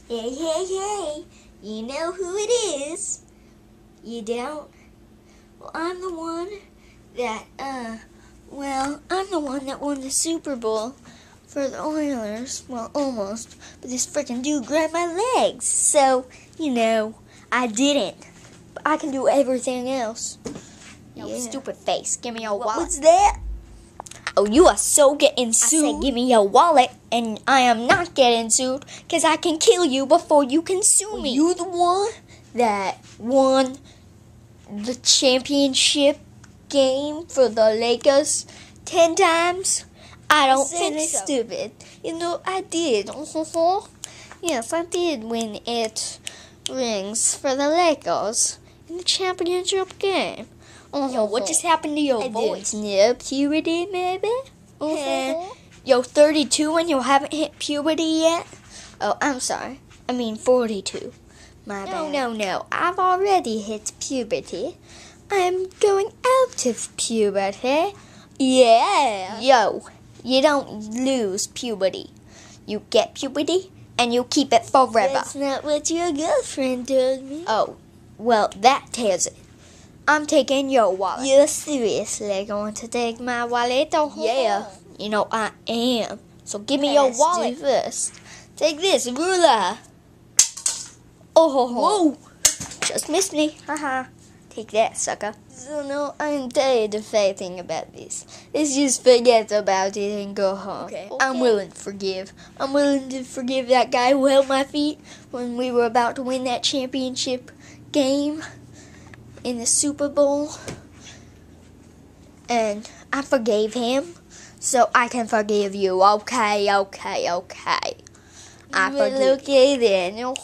Hey, hey, hey, you know who it is? You don't? Well, I'm the one that, I'm the one that won the Super Bowl for the Oilers. Well, almost. But this freaking dude grabbed my legs. So, I didn't. But I can do everything else. Yo, Yeah. stupid face. Give me your wallet. What's that? Oh, you are so getting sued. I said, give me your wallet, and I am not getting sued, because I can kill you before you can sue me. You the one that won the championship game for the Lakers 10 times? I don't think it's so. stupid. I did. Yes, I did win 8 rings for the Lakers in the championship game. Yo, what just happened to your voice? Near puberty, maybe? Yo, 32 and you haven't hit puberty yet? Oh, I'm sorry. I mean 42. My bad. No. I've already hit puberty. I'm going out of puberty. Yeah. Yo, you don't lose puberty. You get puberty and you keep it forever. That's not what your girlfriend told me. Oh, well, that tells it. I'm taking your wallet. You're seriously going to take my wallet? Yeah. I am. So give me your wallet. Do first. Take this, ruler. Oh, Whoa. Just missed me. Haha. Take that, sucker. So no, I'm tired of fighting about this. Let's just forget about it and go home. Okay. I'm willing to forgive. I'm willing to forgive that guy who held my feet when we were about to win that championship game in the Super Bowl. And I forgave him, so I can forgive you. Okay. I forgive you. Okay then.